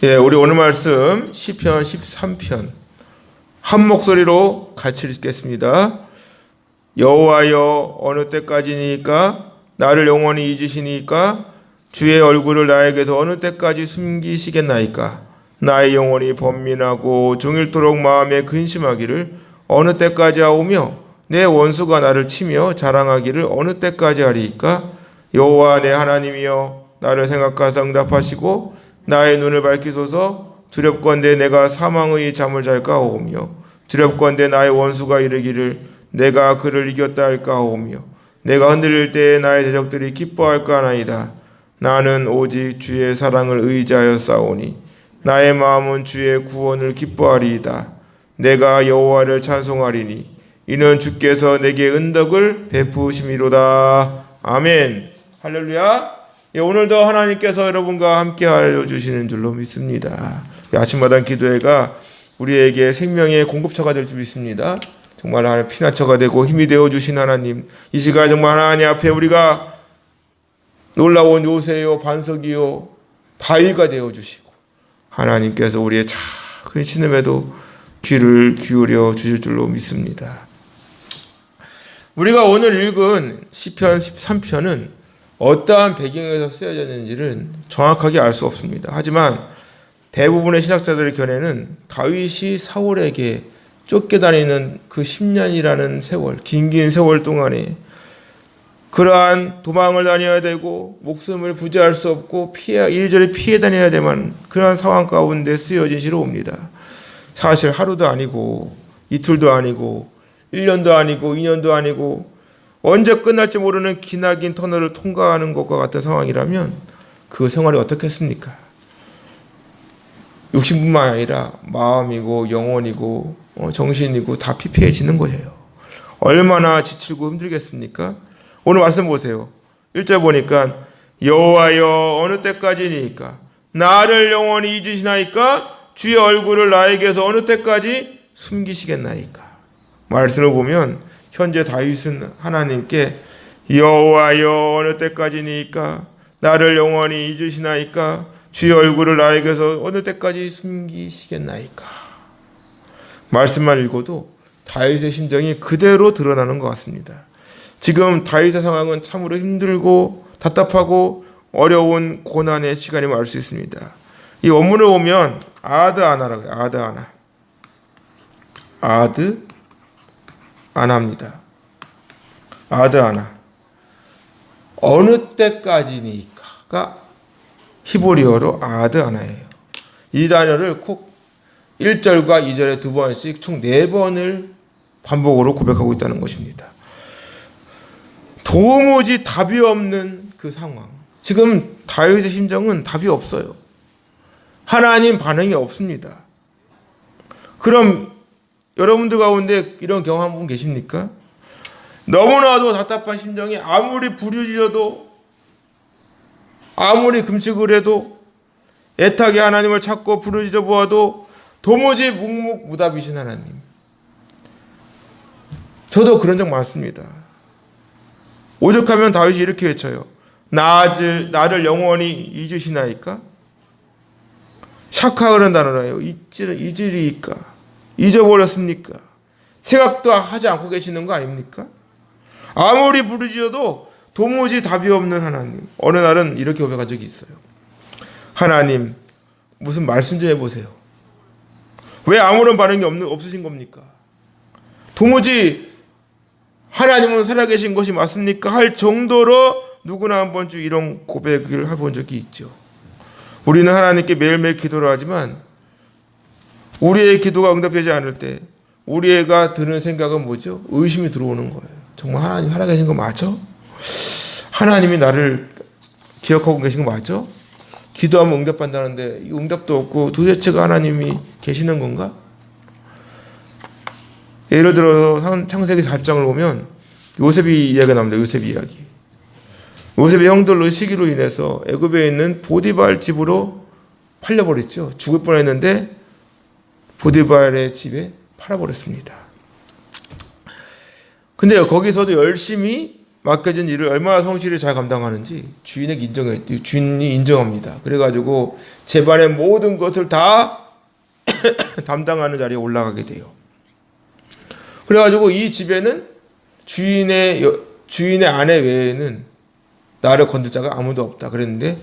예, 우리 오늘 말씀 시편 13편 한 목소리로 같이 읽겠습니다. 여호와여, 어느 때까지니까 나를 영원히 잊으시니까 주의 얼굴을 나에게서 어느 때까지 숨기시겠나이까. 나의 영혼이 번민하고 종일토록 마음에 근심하기를 어느 때까지 하오며 내 원수가 나를 치며 자랑하기를 어느 때까지 하리이까. 여호와 내 하나님이여, 나를 생각하사 응답하시고 나의 눈을 밝히소서. 두렵건대 내가 사망의 잠을 잘까 하오며 두렵건대 나의 원수가 이르기를 내가 그를 이겼다 할까 하오며 내가 흔들릴 때에 나의 대적들이 기뻐할까 하나이다. 나는 오직 주의 사랑을 의지하여 싸우니 나의 마음은 주의 구원을 기뻐하리이다. 내가 여호와를 찬송하리니 이는 주께서 내게 은덕을 베푸심이로다. 아멘. 할렐루야. 예, 오늘도 하나님께서 여러분과 함께 하여 주시는 줄로 믿습니다. 아침마당 기도회가 우리에게 생명의 공급처가 될 줄 믿습니다. 정말 하나님 피난처가 되고 힘이 되어 주신 하나님, 이 시간 정말 하나님 앞에 우리가 놀라운 요새요 반석이요 바위가 되어 주시고 하나님께서 우리의 작은 신음에도 귀를 기울여 주실 줄로 믿습니다. 우리가 오늘 읽은 시편 13편은 어떠한 배경에서 쓰여졌는지는 정확하게 알 수 없습니다. 하지만 대부분의 신학자들의 견해는 다윗이 사울에게 쫓겨다니는 그 10년이라는 세월, 긴 세월 동안에 그러한 도망을 다녀야 되고 목숨을 부지할 수 없고 이리저리 피해 다녀야 되만 그러한 상황 가운데 쓰여진 시로 옵니다. 사실 하루도 아니고 이틀도 아니고 1년도 아니고 2년도 아니고 언제 끝날지 모르는 기나긴 터널을 통과하는 것과 같은 상황이라면 그 생활이 어떻겠습니까? 육신뿐만 아니라 마음이고 영혼이고 정신이고 다 피폐해지는 거예요. 얼마나 지치고 힘들겠습니까? 오늘 말씀 보세요. 1절 보니까 여호와여, 어느 때까지니까 나를 영원히 잊으시나이까. 주의 얼굴을 나에게서 어느 때까지 숨기시겠나이까. 말씀을 보면 현재 다윗은 하나님께 여호와여, 어느 때까지니까 나를 영원히 잊으시나이까. 주의 얼굴을 나에게서 어느 때까지 숨기시겠나이까. 말씀만 읽어도 다윗의 심정이 그대로 드러나는 것 같습니다. 지금 다윗의 상황은 참으로 힘들고 답답하고 어려운 고난의 시간임을 알 수 있습니다. 이 원문을 보면 아드아나라고 해요. 아드아나입니다. 아드아나. 어느 때까지니까가 히브리어로 아드아나예요. 이 단어를 꼭 1절과 2절에 두 번씩 총 4번을 반복으로 고백하고 있다는 것입니다. 도무지 답이 없는 그 상황. 지금 다윗의 심정은 답이 없어요. 하나님 반응이 없습니다. 그럼 여러분들 가운데 이런 경험 한 분 계십니까? 너무나도 답답한 심정이 아무리 부르짖어도 아무리 금식을 해도 애타게 하나님을 찾고 부르짖어 보아도 도무지 묵묵무답이신 하나님. 저도 그런 적 많습니다. 오죽하면 다윗이 이렇게 외쳐요. 나를 영원히 잊으시나이까? 샤카흐는 단어예요. 잊으리이까? 잊어버렸습니까? 생각도 하지 않고 계시는 거 아닙니까? 아무리 부르짖어도 도무지 답이 없는 하나님. 어느 날은 이렇게 고백한 적이 있어요. 하나님, 무슨 말씀 좀 해보세요. 왜 아무런 반응이 없으신 겁니까? 도무지 하나님은 살아계신 것이 맞습니까? 할 정도로 누구나 한 번쯤 이런 고백을 해본 적이 있죠. 우리는 하나님께 매일매일 기도를 하지만 우리의 기도가 응답되지 않을 때 우리가 드는 생각은 뭐죠? 의심이 들어오는 거예요. 정말 하나님 살아계신 거 맞아? 하나님이 나를 기억하고 계신 거 맞아? 기도하면 응답받는다는데 이 응답도 없고 도대체가 하나님이 계시는 건가? 예를 들어서 창세기 4장을 보면 요셉이 이야기가 나옵니다. 요셉 이야기. 요셉의 형들로 시기로 인해서 애굽에 있는 보디발 집으로 팔려버렸죠. 죽을 뻔했는데 보디발의 집에 팔아버렸습니다. 근데 거기서도 열심히 맡겨진 일을 얼마나 성실히 잘 감당하는지 주인이 인정합니다. 그래가지고 집안의 모든 것을 다 담당하는 자리에 올라가게 돼요. 그래가지고 이 집에는 주인의 아내 외에는 나를 건들 자가 아무도 없다 그랬는데,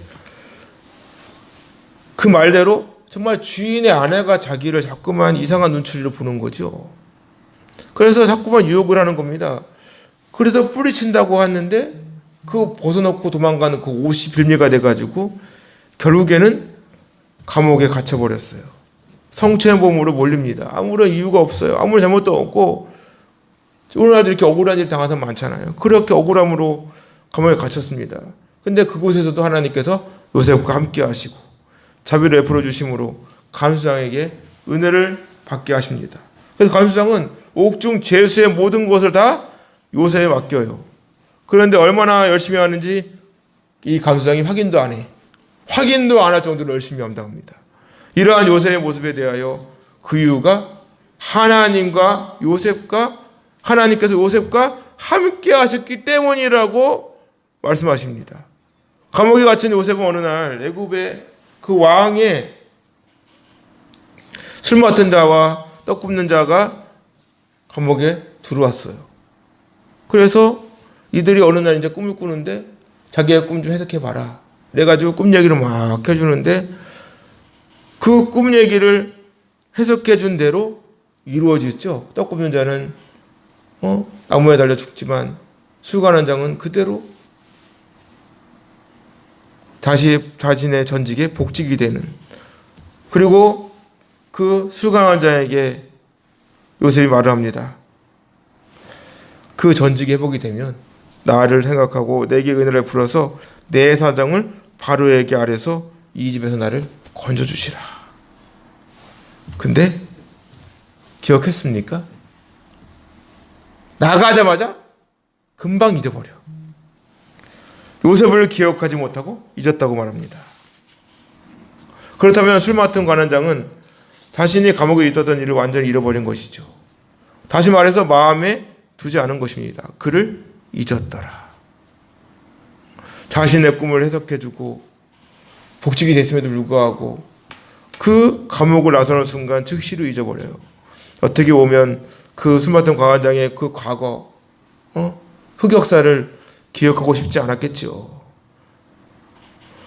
그 말대로 정말 주인의 아내가 자기를 자꾸만 이상한 눈초리로 보는 거죠. 그래서 자꾸만 유혹을 하는 겁니다. 그래서 뿌리친다고 하는데 그 벗어놓고 도망가는 그 옷이 빌미가 돼가지고 결국에는 감옥에 갇혀버렸어요. 성추행범으로 몰립니다. 아무런 이유가 없어요. 아무런 잘못도 없고. 오늘날도 이렇게 억울한 일 당한 사람 많잖아요. 그렇게 억울함으로 감옥에 갇혔습니다. 근데 그곳에서도 하나님께서 요셉과 함께 하시고 자비를 베풀어 주심으로 간수장에게 은혜를 받게 하십니다. 그래서 간수장은 옥중 죄수의 모든 것을 다 요셉에 맡겨요. 그런데 얼마나 열심히 하는지 이 간수장이 확인도 안 할 정도로 열심히 감당합니다. 이러한 요셉의 모습에 대하여 그 이유가 하나님께서 요셉과 함께 하셨기 때문이라고 말씀하십니다. 감옥에 갇힌 요셉은 어느 날 애굽의 그 왕의 술 맡은 자와 떡 굽는 자가 감옥에 들어왔어요. 그래서 이들이 어느 날 이제 꿈을 꾸는데 자기의 꿈 좀 해석해 봐라. 그래가지고 꿈 얘기를 막 해주는데 그 꿈 얘기를 해석해 준 대로 이루어졌죠. 떡 굽는 자는 나무에 달려 죽지만 술관한 장은 그대로 다시 자신의 전직에 복직이 되는, 그리고 그 술관한 자에게 요셉이 말을 합니다. 그 전직이 회복이 되면 나를 생각하고 내게 은혜를 베풀어서 내 사정을 바로에게 아래서 이 집에서 나를 건져주시라. 근데 기억했습니까? 나가자마자 금방 잊어버려. 요셉을 기억하지 못하고 잊었다고 말합니다. 그렇다면 술 맡은 관원장은 자신이 감옥에 있었던 일을 완전히 잃어버린 것이죠. 다시 말해서 마음에 두지 않은 것입니다. 그를 잊었더라. 자신의 꿈을 해석해주고 복직이 됐음에도 불구하고 그 감옥을 나서는 순간 즉시로 잊어버려요. 어떻게 보면 그 술 맡은 관원장의 그 과거, 흑역사를 기억하고 싶지 않았겠죠.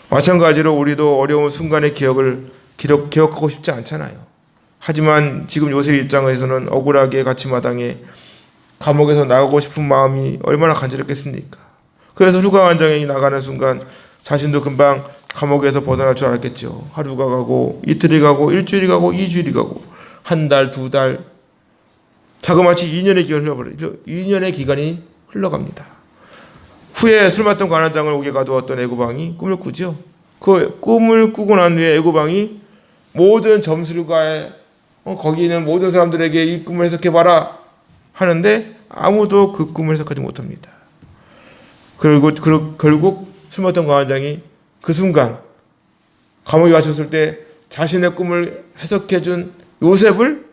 마찬가지로 우리도 어려운 순간의 기억을 기억하고 싶지 않잖아요. 하지만 지금 요셉 입장에서는 억울하게 갇힌마당에 감옥에서 나가고 싶은 마음이 얼마나 간절했겠습니까? 그래서 휴가관장이 나가는 순간 자신도 금방 감옥에서 벗어날 줄 알았겠죠. 하루가 가고 이틀이 가고 일주일이 가고 2주일이 가고 한 달, 두 달, 자그마치 2년의 기간이 흘러갑니다. 후에 술 맡던 관원장을 옥에 가두었던 애고방이 꿈을 꾸죠. 그 꿈을 꾸고 난 후에 애고방이 모든 점술가에 거기 있는 모든 사람들에게 이 꿈을 해석해봐라 하는데 아무도 그 꿈을 해석하지 못합니다. 그리고 결국 술 맡던 관원장이 그 순간 감옥에 갇혔을 때 자신의 꿈을 해석해준 요셉을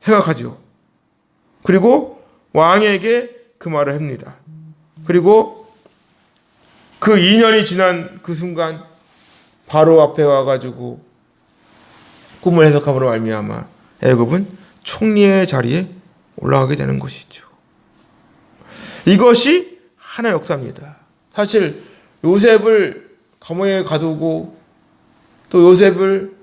생각하죠. 그리고 왕에게 그 말을 합니다. 그리고 그 2년이 지난 그 순간 바로 앞에 와가지고 꿈을 해석함으로 말미암아 애굽은 총리의 자리에 올라가게 되는 것이죠. 이것이 하나의 역사입니다. 사실 요셉을 감옥에 가두고 또 요셉을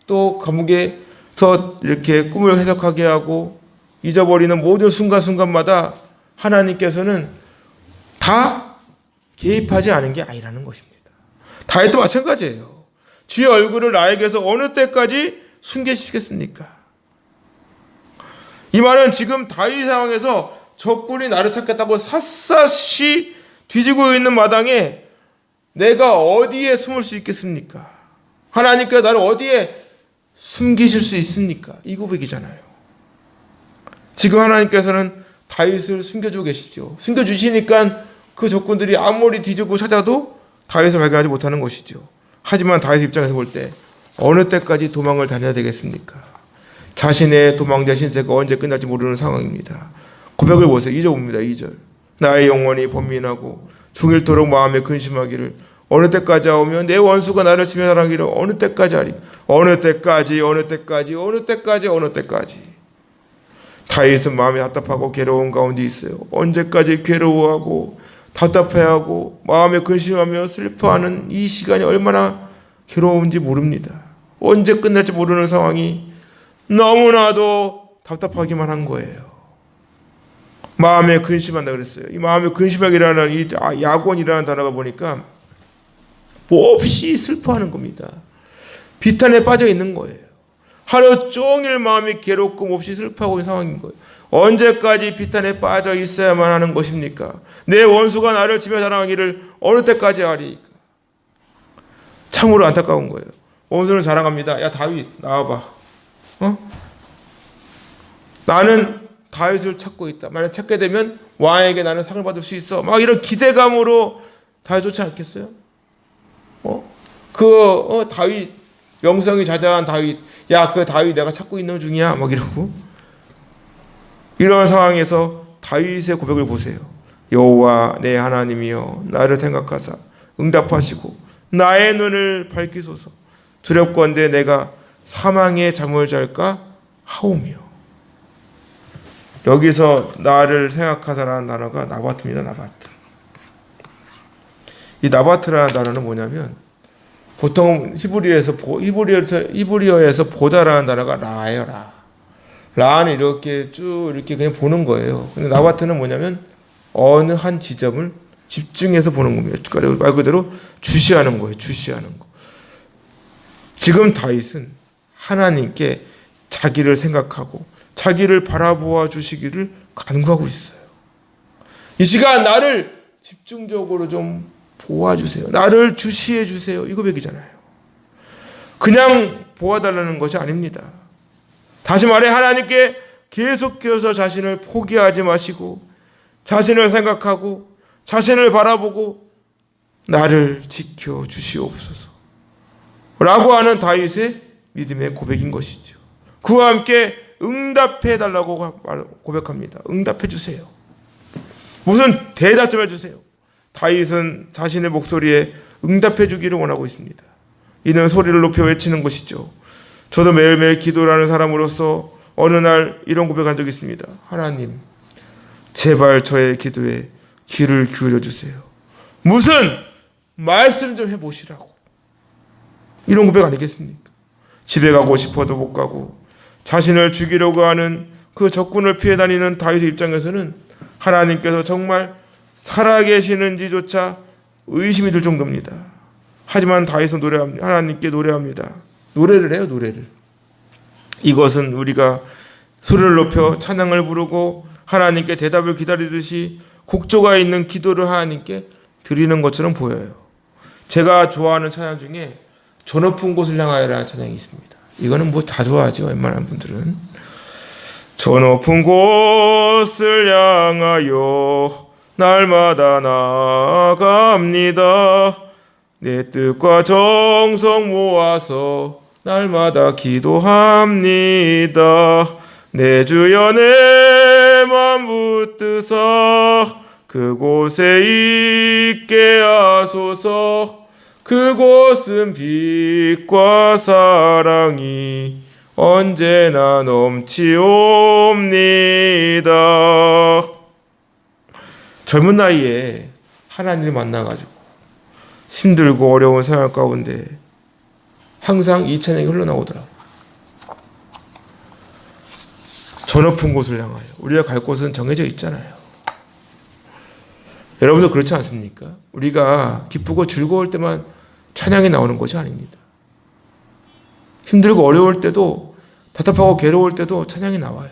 또 감옥에서 이렇게 꿈을 해석하게 하고 잊어버리는 모든 순간순간마다 하나님께서는 다 개입하지 않은 게 아니라는 것입니다. 다윗도 마찬가지예요. 주의 얼굴을 나에게서 어느 때까지 숨기시겠습니까? 이 말은 지금 다윗 상황에서 적군이 나를 찾겠다고 샅샅이 뒤지고 있는 마당에 내가 어디에 숨을 수 있겠습니까? 하나님께서 나를 어디에 숨기실 수 있습니까? 이 고백이잖아요. 지금 하나님께서는 다윗을 숨겨주고 계시죠. 숨겨주시니까 그 적군들이 아무리 뒤지고 찾아도 다윗을 발견하지 못하는 것이죠. 하지만 다윗 입장에서 볼 때 어느 때까지 도망을 다녀야 되겠습니까? 자신의 도망자 신세가 언제 끝날지 모르는 상황입니다. 고백을 보세요. 2절 봅니다. 2절. 나의 영혼이 번민하고 종일토록 마음에 근심하기를 어느 때까지 하오며 내 원수가 나를 치며 자랑하기를 어느 때까지 하리. 어느 때까지 다윗은 마음이 답답하고 괴로운 가운데 있어요. 언제까지 괴로워하고 답답해하고 마음에 근심하며 슬퍼하는 이 시간이 얼마나 괴로운지 모릅니다. 언제 끝날지 모르는 상황이 너무나도 답답하기만 한 거예요. 마음에 근심한다 그랬어요. 이 마음에 근심하기라는 이 야곤이라는 단어가 보니까 몹시 슬퍼하는 겁니다. 비탄에 빠져 있는 거예요. 하루 종일 마음이 괴롭고 몹시 슬퍼하고 있는 상황인 거예요. 언제까지 비탄에 빠져 있어야만 하는 것입니까? 내 원수가 나를 치며 자랑하기를 어느 때까지 하리까? 참으로 안타까운 거예요. 원수는 자랑합니다. 야 다윗 나와봐. 나는 다윗을 찾고 있다. 만약 찾게 되면 왕에게 나는 상을 받을 수 있어. 막 이런 기대감으로 다윗 좋지 않겠어요? 다윗 명성이 자자한 다윗, 야 그 다윗 내가 찾고 있는 중이야. 막 이러고 이런 상황에서 다윗의 고백을 보세요. 여호와 내 하나님이여 나를 생각하사 응답하시고 나의 눈을 밝히소서. 두렵건대 내가 사망의 잠을 잘까 하오며. 여기서 나를 생각하사라는 단어가 나바트입니다. 나바트. 이 나바트라는 단어는 뭐냐면 보통 히브리어에서 보다라는 단어가 라예요. 라는 이렇게 쭉 이렇게 그냥 보는 거예요. 근데 나바트는 뭐냐면 어느 한 지점을 집중해서 보는 겁니다. 말 그대로 주시하는 거예요. 주시하는 거. 지금 다윗은 하나님께 자기를 생각하고 자기를 바라보아 주시기를 간구하고 있어요. 이 시간 나를 집중적으로 좀 보아주세요. 나를 주시해 주세요. 이 고백이잖아요. 그냥 보아달라는 것이 아닙니다. 다시 말해 하나님께 계속해서 자신을 포기하지 마시고 자신을 생각하고 자신을 바라보고 나를 지켜 주시옵소서 라고 하는 다윗의 믿음의 고백인 것이죠. 그와 함께 응답해 달라고 고백합니다. 응답해 주세요. 무슨 대답 좀 해주세요. 다윗은 자신의 목소리에 응답해 주기를 원하고 있습니다. 이는 소리를 높여 외치는 것이죠. 저도 매일매일 기도를 하는 사람으로서 어느 날 이런 고백한 적이 있습니다. 하나님, 제발 저의 기도에 귀를 기울여 주세요. 무슨 말씀 좀 해보시라고. 이런 고백 아니겠습니까? 집에 가고 싶어도 못 가고 자신을 죽이려고 하는 그 적군을 피해 다니는 다윗의 입장에서는 하나님께서 정말 살아계시는지조차 의심이 들 정도입니다. 하지만 다윗은 노래합니다. 하나님께 노래합니다. 노래를 해요. 노래를. 이것은 우리가 소리를 높여 찬양을 부르고 하나님께 대답을 기다리듯이 곡조가 있는 기도를 하나님께 드리는 것처럼 보여요. 제가 좋아하는 찬양 중에 저 높은 곳을 향하여라는 찬양이 있습니다. 이거는 뭐 다 좋아하죠. 웬만한 분들은. 저 높은 곳을 향하여 날마다 나아갑니다. 내 뜻과 정성 모아서 날마다 기도합니다. 내 주여 내 맘 붙드사 그곳에 있게 하소서. 그곳은 빛과 사랑이 언제나 넘치옵니다. 젊은 나이에 하나님을 만나가지고 힘들고 어려운 생활 가운데 항상 이 찬양이 흘러나오더라고요. 저 높은 곳을 향하여. 우리가 갈 곳은 정해져 있잖아요. 여러분도 그렇지 않습니까? 우리가 기쁘고 즐거울 때만 찬양이 나오는 것이 아닙니다. 힘들고 어려울 때도 답답하고 괴로울 때도 찬양이 나와요.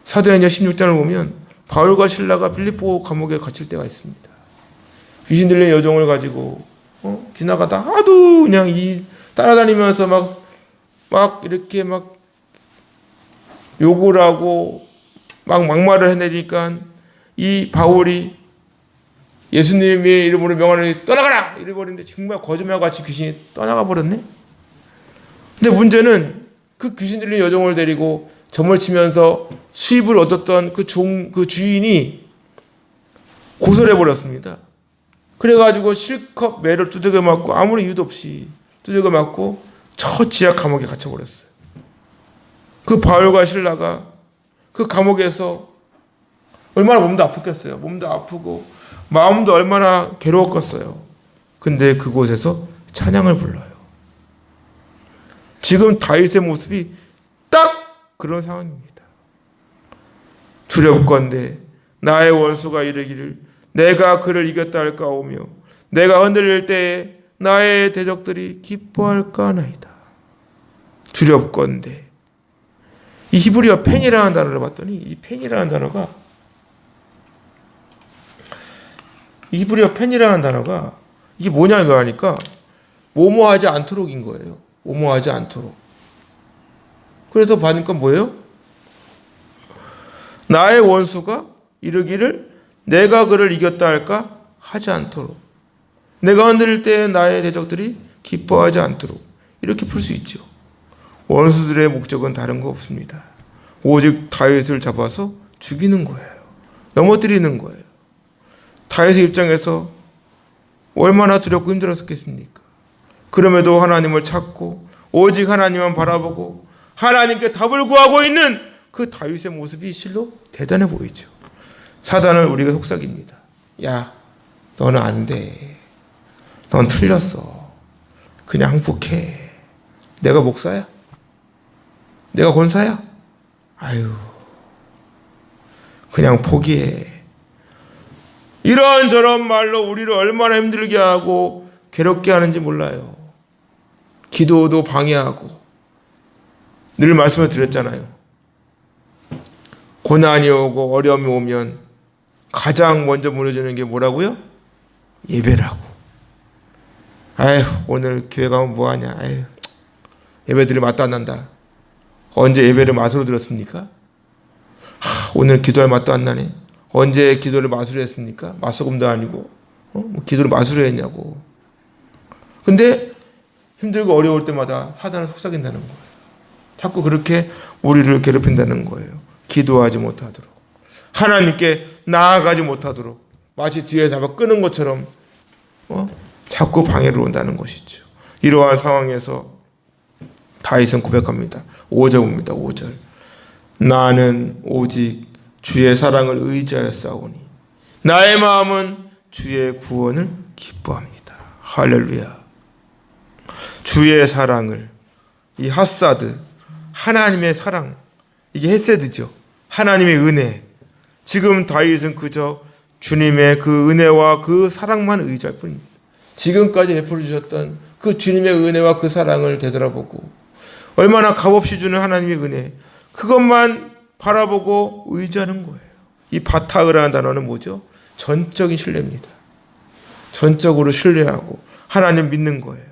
사도행전 16장을 보면 바울과 실라가 빌립보 감옥에 갇힐 때가 있습니다. 귀신 들린 여종을 가지고 지나가다 하도 그냥 따라다니면서 막 이렇게 막 욕을 하고 막 막말을 해내니까 이 바울이 예수님의 이름으로 명하노니 떠나가라! 이래버리는데 정말 거짓말같이 귀신이 떠나가 버렸네? 근데 문제는 그 귀신 들린 여종을 데리고 점을 치면서 수입을 얻었던 그 주인이 고소해버렸습니다. 그래가지고 실컷 매를 두들겨 맞고 아무런 이유도 없이 두들겨 맞고 저 지하 감옥에 갇혀버렸어요. 그 바울과 실라가 그 감옥에서 얼마나 몸도 아팠겠어요. 몸도 아프고 마음도 얼마나 괴로웠겠어요. 근데 그곳에서 찬양을 불러요. 지금 다윗의 모습이 딱 그런 상황입니다. 두렵건대 나의 원수가 이르기를 내가 그를 이겼다 할까오며 내가 흔들릴 때에 나의 대적들이 기뻐할까 하나이다. 두렵건대. 이 히브리어 펜이라는 단어를 봤더니 이 펜이라는 단어가 히브리어 펜이라는 단어가 이게 뭐냐고 하니까 뭐뭐하지 않도록인 거예요. 뭐뭐하지 않도록. 그래서 보니까 뭐예요? 나의 원수가 이르기를 내가 그를 이겼다 할까 하지 않도록. 내가 흔들릴 때 나의 대적들이 기뻐하지 않도록. 이렇게 풀 수 있죠. 원수들의 목적은 다른 거 없습니다. 오직 다윗을 잡아서 죽이는 거예요. 넘어뜨리는 거예요. 다윗의 입장에서 얼마나 두렵고 힘들었겠습니까? 그럼에도 하나님을 찾고 오직 하나님만 바라보고 하나님께 답을 구하고 있는 그 다윗의 모습이 실로 대단해 보이죠. 사단은 우리가 속삭입니다. 야, 너는 안 돼. 넌 틀렸어. 그냥 항복해. 내가 목사야? 내가 권사야? 아유, 그냥 포기해. 이런저런 말로 우리를 얼마나 힘들게 하고 괴롭게 하는지 몰라요. 기도도 방해하고. 늘 말씀을 드렸잖아요. 고난이 오고 어려움이 오면 가장 먼저 무너지는 게 뭐라고요? 예배라고. 아휴, 오늘 교회 가면 뭐하냐. 아휴, 예배들이 맛도 안 난다. 언제 예배를 맛으로 들었습니까? 오늘 기도할 맛도 안 나네. 언제 기도를 맛으로 했습니까? 맛소금도 아니고 뭐 기도를 맛으로 했냐고. 근데 힘들고 어려울 때마다 사단을 속삭인다는 거예요. 자꾸 그렇게 우리를 괴롭힌다는 거예요. 기도하지 못하도록, 하나님께 나아가지 못하도록, 마치 뒤에 잡아 끄는 것처럼 자꾸 방해를 온다는 것이죠. 이러한 상황에서 다윗은 고백합니다. 5절입니다. 5절. 나는 오직 주의 사랑을 의지하였사오니 나의 마음은 주의 구원을 기뻐합니다. 할렐루야. 주의 사랑을, 이 핫사드, 하나님의 사랑, 이게 헤세드죠. 하나님의 은혜. 지금 다윗은 그저 주님의 그 은혜와 그 사랑만 의지할 뿐입니다. 지금까지 베풀어 주셨던 그 주님의 은혜와 그 사랑을 되돌아보고 얼마나 값없이 주는 하나님의 은혜, 그것만 바라보고 의지하는 거예요. 이 바타흐라는 단어는 뭐죠? 전적인 신뢰입니다. 전적으로 신뢰하고 하나님 믿는 거예요.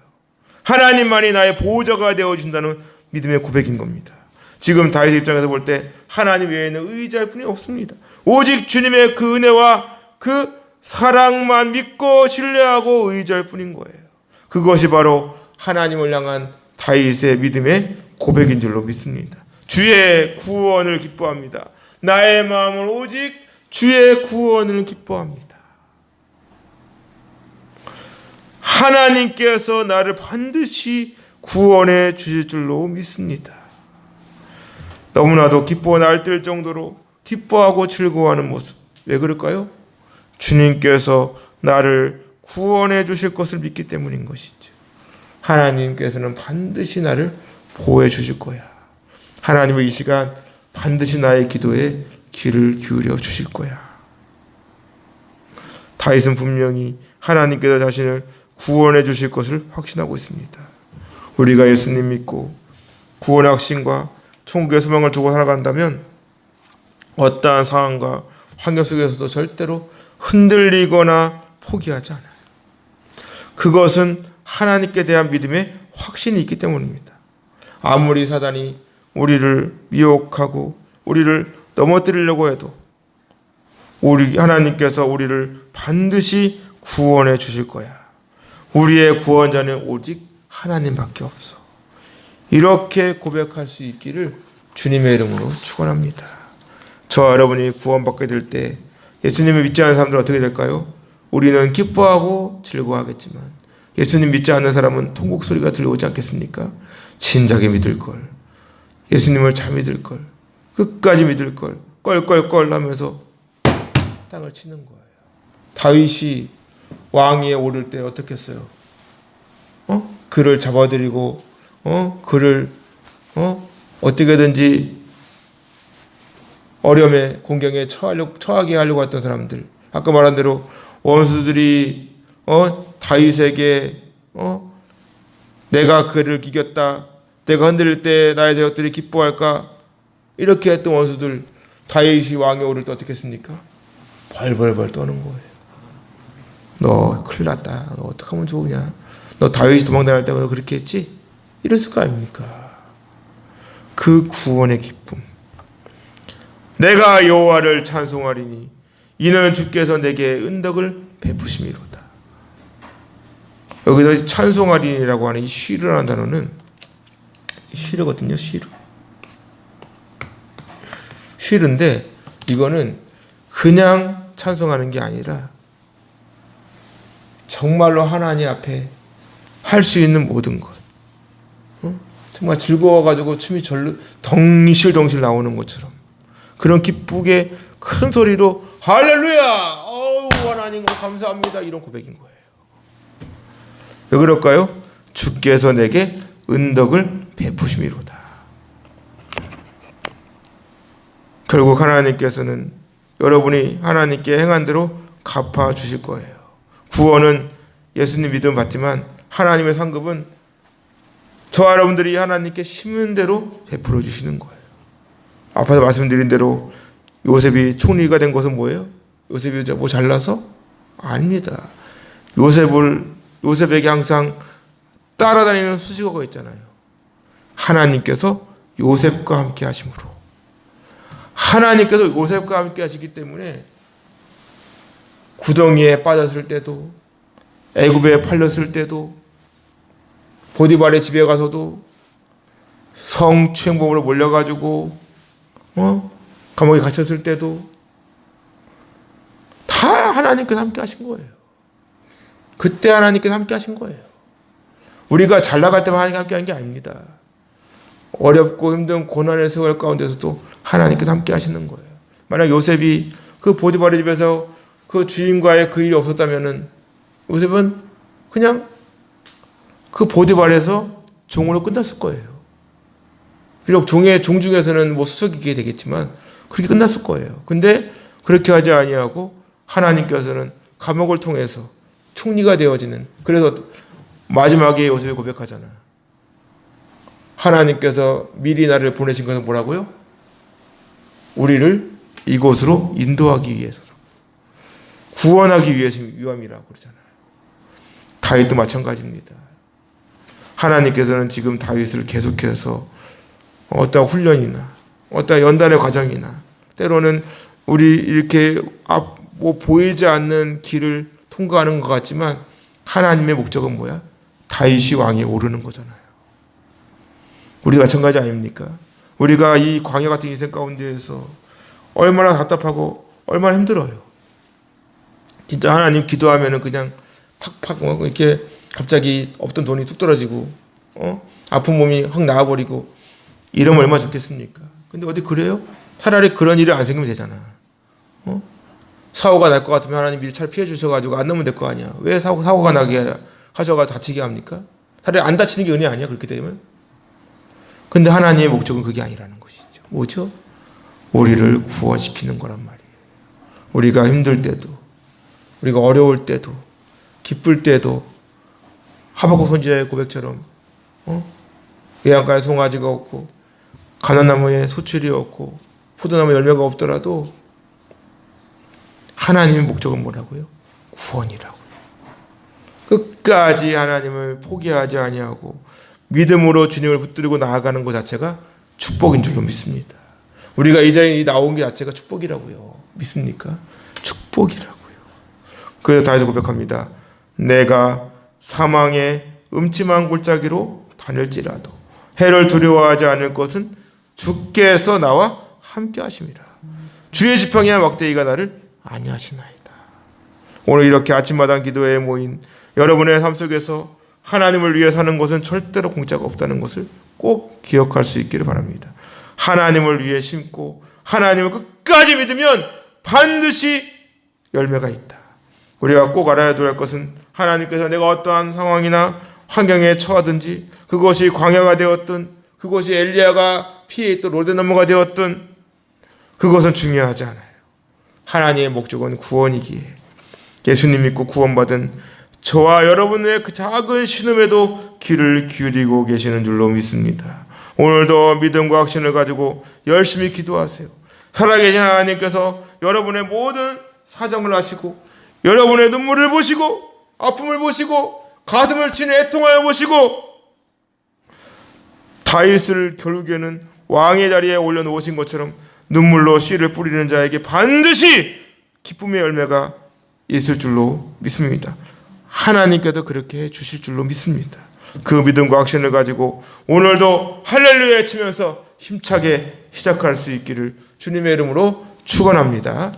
하나님만이 나의 보호자가 되어준다는 믿음의 고백인 겁니다. 지금 다윗의 입장에서 볼 때 하나님 외에는 의지할 분이 없습니다. 오직 주님의 그 은혜와 그 사랑만 믿고 신뢰하고 의지할 뿐인 거예요. 그것이 바로 하나님을 향한 다윗의 믿음의 고백인 줄로 믿습니다. 주의 구원을 기뻐합니다. 나의 마음은 오직 주의 구원을 기뻐합니다. 하나님께서 나를 반드시 구원해 주실 줄로 믿습니다. 너무나도 기뻐 날뛸 정도로 기뻐하고 즐거워하는 모습. 왜 그럴까요? 주님께서 나를 구원해 주실 것을 믿기 때문인 것이죠. 하나님께서는 반드시 나를 보호해 주실 거야. 하나님은 이 시간 반드시 나의 기도에 귀를 기울여 주실 거야. 다윗은 분명히 하나님께서 자신을 구원해 주실 것을 확신하고 있습니다. 우리가 예수님 믿고 구원의 확신과 천국의 소망을 두고 살아간다면 어떠한 상황과 환경 속에서도 절대로 흔들리거나 포기하지 않아요. 그것은 하나님께 대한 믿음의 확신이 있기 때문입니다. 아무리 사단이 우리를 미혹하고 우리를 넘어뜨리려고 해도 우리 하나님께서 우리를 반드시 구원해 주실 거야. 우리의 구원자는 오직 하나님밖에 없어. 이렇게 고백할 수 있기를 주님의 이름으로 축원합니다. 저와 여러분이 구원받게 될 때 예수님을 믿지 않는 사람들은 어떻게 될까요? 우리는 기뻐하고 즐거워하겠지만 예수님 믿지 않는 사람은 통곡 소리가 들려오지 않겠습니까? 진작에 믿을 걸, 예수님을 잘 믿을 걸, 끝까지 믿을 걸, 껄껄껄 하면서 땅을 치는 거예요. 다윗이 왕위에 오를 때 어떻게 했어요? 그를 잡아들이고 그를 어떻게든지 어려움에 공경에 처하게 하려고 했던 사람들, 아까 말한 대로 원수들이 다윗에게 내가 그를 이겼다, 내가 흔들릴 때 나의 대적들이 기뻐할까, 이렇게 했던 원수들 다윗이 왕에 오를 때 어떻게 했습니까? 벌벌벌 떠는 거예요. 너 큰일 났다, 너 어떡하면 좋으냐, 너 다윗이 도망다닐 때 너 그렇게 했지? 이랬을 거 아닙니까? 그 구원의 기쁨. 내가 여호와를 찬송하리니 이는 주께서 내게 은덕을 베푸심이로다. 여기서 찬송하리니라고 하는 이 쉬르라는 단어는 쉬르거든요. 쉬르인데 이거는 그냥 찬송하는 게 아니라 정말로 하나님 앞에 할 수 있는 모든 것, 정말 즐거워가지고 춤이 절로 덩실덩실 나오는 것처럼 그런 기쁘게 큰 소리로 할렐루야, 어우 하나님 감사합니다, 이런 고백인 거예요. 왜 그럴까요? 주께서 내게 은덕을 베푸심이로다. 결국 하나님께서는 여러분이 하나님께 행한 대로 갚아 주실 거예요. 구원은 예수님 믿음 받지만 하나님의 상급은 저와 여러분들이 하나님께 심은 대로 베풀어 주시는 거예요. 앞에서 말씀드린 대로 요셉이 총리가 된 것은 뭐예요? 요셉이 뭐 잘나서? 아닙니다. 요셉에게 항상 따라다니는 수식어가 있잖아요. 하나님께서 요셉과 함께 하심으로. 하나님께서 요셉과 함께 하시기 때문에 구덩이에 빠졌을 때도, 애굽에 팔렸을 때도, 보디발의 집에 가서도, 성추행범으로 몰려가지고 감옥에 갇혔을 때도 다 하나님께서 함께 하신 거예요. 그때 하나님께서 함께 하신 거예요. 우리가 잘 나갈 때만 하나님께 함께 한 게 아닙니다. 어렵고 힘든 고난의 세월 가운데서도 하나님께서 함께 하시는 거예요. 만약 요셉이 그 보디발의 집에서 그 주인과의 그 일이 없었다면은 요셉은 그냥 그 보디발에서 종으로 끝났을 거예요. 비록 종 중에서는 뭐 수석이게 되겠지만 그렇게 끝났을 거예요. 근데 그렇게 하지 아니하고 하나님께서는 감옥을 통해서 총리가 되어지는, 그래서 마지막에 요셉이 고백하잖아. 하나님께서 미리 나를 보내신 것은 뭐라고요? 우리를 이곳으로 인도하기 위해서, 구원하기 위함이라고 그러잖아요. 다윗도 마찬가지입니다. 하나님께서는 지금 다윗을 계속해서 어떤 훈련이나 어떤 연단의 과정이나 때로는 우리 이렇게 뭐 보이지 않는 길을 통과하는 것 같지만 하나님의 목적은 뭐야? 다윗이 왕에 오르는 거잖아요. 우리 마찬가지 아닙니까? 우리가 이 광야 같은 인생 가운데에서 얼마나 답답하고 얼마나 힘들어요. 진짜 하나님 기도하면은 그냥 팍팍 이렇게 갑자기 없던 돈이 뚝 떨어지고 아픈 몸이 확 나아버리고 이러면 얼마나 좋겠습니까? 근데 어디 그래요? 차라리 그런 일이 안 생기면 되잖아. 사고가 날 것 같으면 하나님 미리 차를 피해 주셔가지고 안 넣으면 될 거 아니야. 왜 사고가 나게 하셔가지고 다치게 합니까? 차라리 안 다치는 게 은혜 아니야, 그렇게 되면? 근데 하나님의 목적은 그게 아니라는 것이죠. 뭐죠? 우리를 구원시키는 거란 말이에요. 우리가 힘들 때도, 우리가 어려울 때도, 기쁠 때도, 하박국 선지자의 고백처럼 외양간에 송아지가 없고 가나나무에 소출이 없고 포도나무 열매가 없더라도 하나님의 목적은 뭐라고요? 구원이라고요. 끝까지 하나님을 포기하지 아니하고 믿음으로 주님을 붙들고 나아가는 것 자체가 축복인 줄로 믿습니다. 우리가 이 자리에 나온 게 자체가 축복이라고요. 믿습니까? 축복이라고요. 그래서 다윗이 고백합니다. 내가 사망의 음침한 골짜기로 다닐지라도 해를 두려워하지 않을 것은 주께서 나와 함께 하심이라. 주의 지팡이와 막대기가 나를 아니하시나이다. 오늘 이렇게 아침마당 기도회에 모인 여러분의 삶 속에서 하나님을 위해 사는 것은 절대로 공짜가 없다는 것을 꼭 기억할 수 있기를 바랍니다. 하나님을 위해 심고 하나님을 끝까지 믿으면 반드시 열매가 있다. 우리가 꼭 알아야 될 것은 하나님께서 내가 어떠한 상황이나 환경에 처하든지 그것이 광야가 되었든 그것이 엘리야가 피해 있던 로데나무가 되었든 그것은 중요하지 않아요. 하나님의 목적은 구원이기에 예수님 믿고 구원받은 저와 여러분의 그 작은 신음에도 귀를 기울이고 계시는 줄로 믿습니다. 오늘도 믿음과 확신을 가지고 열심히 기도하세요. 살아계신 하나님께서 여러분의 모든 사정을 아시고 여러분의 눈물을 보시고 아픔을 보시고 가슴을 치는 애통하여 보시고 다윗을 결국에는 왕의 자리에 올려놓으신 것처럼 눈물로 씨를 뿌리는 자에게 반드시 기쁨의 열매가 있을 줄로 믿습니다. 하나님께서 그렇게 해주실 줄로 믿습니다. 그 믿음과 확신을 가지고 오늘도 할렐루야 외치면서 힘차게 시작할 수 있기를 주님의 이름으로 축원합니다.